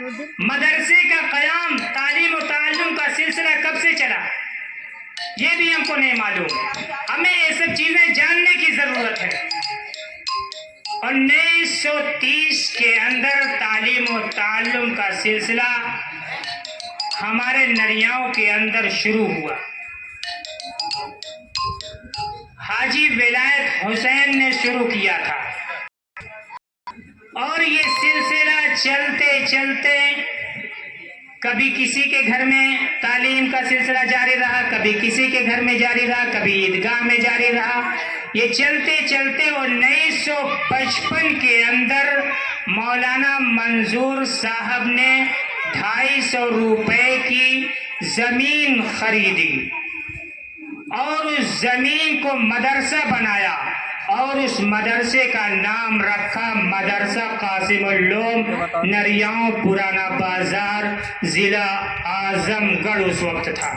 مدرسے کا قیام، تعلیم و تعلم کا سلسلہ کب سے چلا یہ بھی ہم کو نہیں معلوم. ہمیں یہ سب چیزیں جاننے کی ضرورت ہے. 1930 کے اندر تعلیم و تعلم کا سلسلہ ہمارے نریاؤں کے اندر شروع ہوا. حاجی ولایت حسین نے شروع کیا تھا اور یہ سلسلہ چلتے چلتے کبھی کسی کے گھر میں تعلیم کا سلسلہ جاری رہا، کبھی کسی کے گھر میں جاری رہا، کبھی عیدگاہ میں جاری رہا. یہ چلتے چلتے 1955 کے اندر مولانا منظور صاحب نے 250 روپے کی زمین خریدی اور اس زمین کو مدرسہ بنایا اور اس مدرسے کا نام رکھا مدرسہ قاسم العلوم، نریاؤں پرانا بازار، ضلع اعظم گڑھ اس وقت تھا،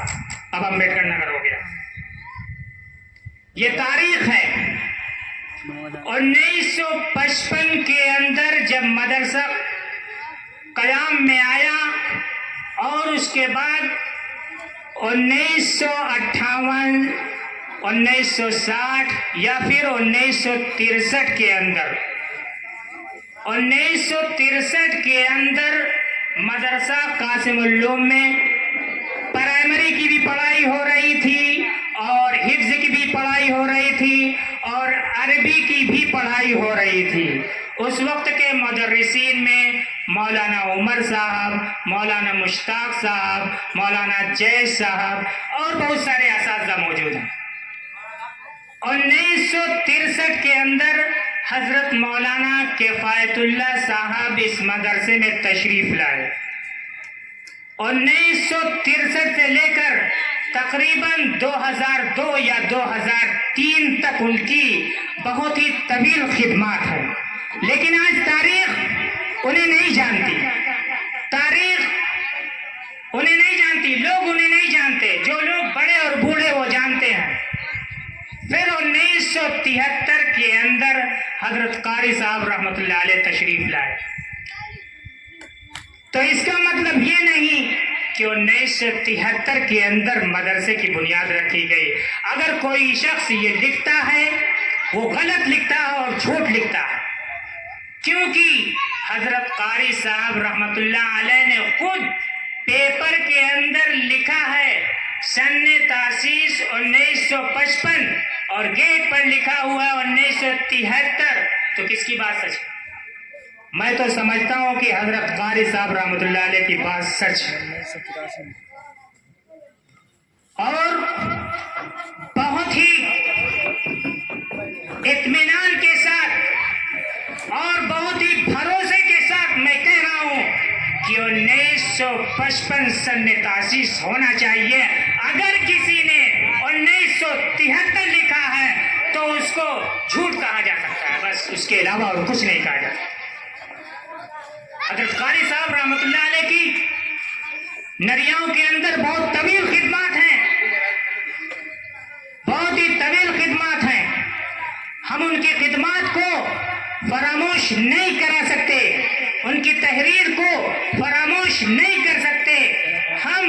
اب امبیڈکر نگر ہو گیا. یہ تاریخ ہے. 1955 کے اندر جب مدرسہ قیام میں آیا اور اس کے بعد 1958 1960 یا پھر 1963 کے اندر 1963 کے اندر مدرسہ قاسم العلوم میں پرائمری کی بھی پڑھائی ہو رہی تھی اور حفظ کی بھی پڑھائی ہو رہی تھی اور عربی کی بھی پڑھائی ہو رہی تھی. اس وقت کے مدرسین میں مولانا عمر صاحب، مولانا مشتاق صاحب، مولانا جیش صاحب اور بہت سارے اساتذہ موجود ہیں. 1963 کے اندر حضرت مولانا کفایت اللہ صاحب اس مدرسے میں تشریف لائے. 1963 سے لے کر تقریباً 2002 یا 2003 تک ان کی بہت ہی طویل خدمات ہیں، لیکن آج تاریخ انہیں نہیں جانتی. تاریخ انہیں نہیں جانتی، لوگ انہیں نہیں جانتے. جو لوگ بڑے اور بوڑھے وہ جانتے ہیں. پھر 1973 کے اندر حضرت قاری صاحب رحمۃ اللہ علیہ تشریف لائے. تو اس کا مطلب یہ نہیں کہ 1973 کے اندر مدرسے کی بنیاد رکھی گئی. اگر کوئی شخص یہ لکھتا ہے وہ غلط لکھتا ہے اور جھوٹ لکھتا ہے، کیونکہ حضرت قاری صاحب رحمۃ اللہ علیہ نے خود پیپر کے اندر لکھا ہے سن تاسیس 1955 اور گیٹ پر لکھا ہوا ہے 1973. تو کس کی بات سچ ہے؟ میں تو سمجھتا ہوں کہ حضرت قاری صاحب رحمۃ اللہ علیہ کی بات سچ ہے اور بہت ہی اطمینان کے ساتھ اور بہت ہی بھروسے کے ساتھ میں کہہ رہا ہوں کہ 1955 سن تاسیس ہونا چاہیے. اگر کسی نے 1973 لکھا ہے تو اس کو جھوٹ کہا جا سکتا ہے، بس اس کے علاوہ اور کچھ نہیں کہا جا سکتا. حضرت قاری صاحب رحمۃ اللہ علیہ کی نریاؤں کے اندر بہت طویل خدمات ہیں، بہت ہی طویل خدمات ہیں. ہم ان کی خدمات کو فراموش نہیں کرا سکتے، ان کی تحریر کو فراموش نہیں کر سکتے. ہم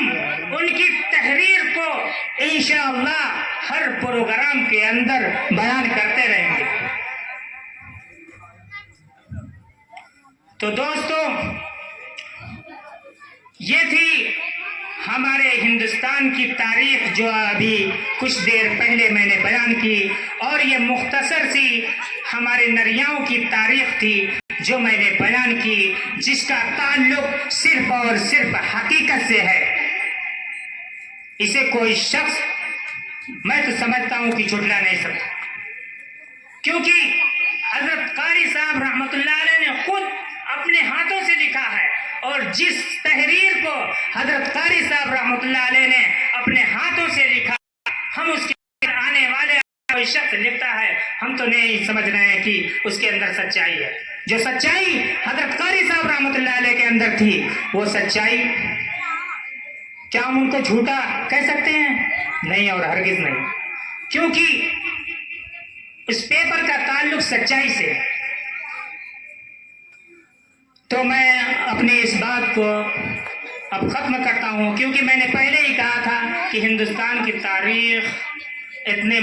ان کی تحریر کو انشاءاللہ ہر پروگرام کے اندر بیان کرتے رہیں گے. تو دوستو، یہ تھی ہمارے ہندوستان کی تاریخ جو ابھی کچھ دیر پہلے میں نے بیان کی، اور یہ مختصر سی ہمارے نریاؤں کی تاریخ تھی جو میں نے بیان کی، جس کا تعلق صرف اور صرف حقیقت سے ہے. اسے کوئی شخص میں تو سمجھتا ہوں کہ جھٹلا نہیں سکتا، کیونکہ حضرت قاری صاحب رحمۃ اللہ علیہ نے خود اپنے ہاتھوں سے لکھا ہے، اور جس تحریر کو حضرت قاری صاحب رحمۃ اللہ علیہ نے اپنے ہاتھوں سے لکھا، ہم اس کے آنے والے کوئی شخص لکھتا ہے، ہم تو نہیں سمجھ رہے ہیں کہ اس کے اندر سچائی ہے. جو سچائی حضرت قاری صاحب رحمۃ اللہ علیہ کے اندر تھی، وہ سچائی کیا ہم ان کو جھوٹا کہہ سکتے ہیں؟ نہیں، اور ہرگز نہیں، کیونکہ اس پیپر کا تعلق سچائی سے ہے. تو میں اپنی اس بات کو اب ختم کرتا ہوں، کیونکہ میں نے پہلے ہی کہا تھا کہ ہندوستان کی تاریخ اتنے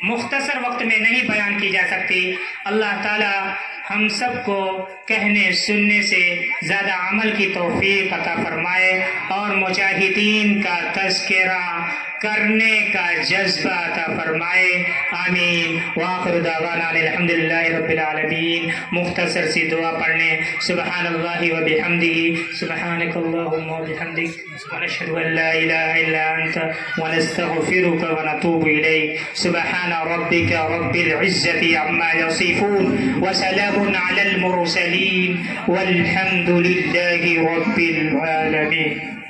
مختصر وقت میں نہیں بیان کی جا سکتی۔ اللہ تعالی ہم سب کو کہنے سننے سے زیادہ عمل کی توفیق عطا فرمائے اور مجاہدین کا تذکرہ کرنے کا جذبہ عطا فرمائے، آمین۔ وآخر دعوانا الحمدللہ رب العالمین۔ مختصر سی دعا پڑھنے، سبحان اللہ وبحمدہ، سبحانک اللہم وبحمدک، ونشہد ان لا الہ الا انت، ونستغفرک ونتوب الیک۔ سبحان ربک رب العزة عما یصفون، وسلام علی المرسلین، والحمد للہ رب العالمین۔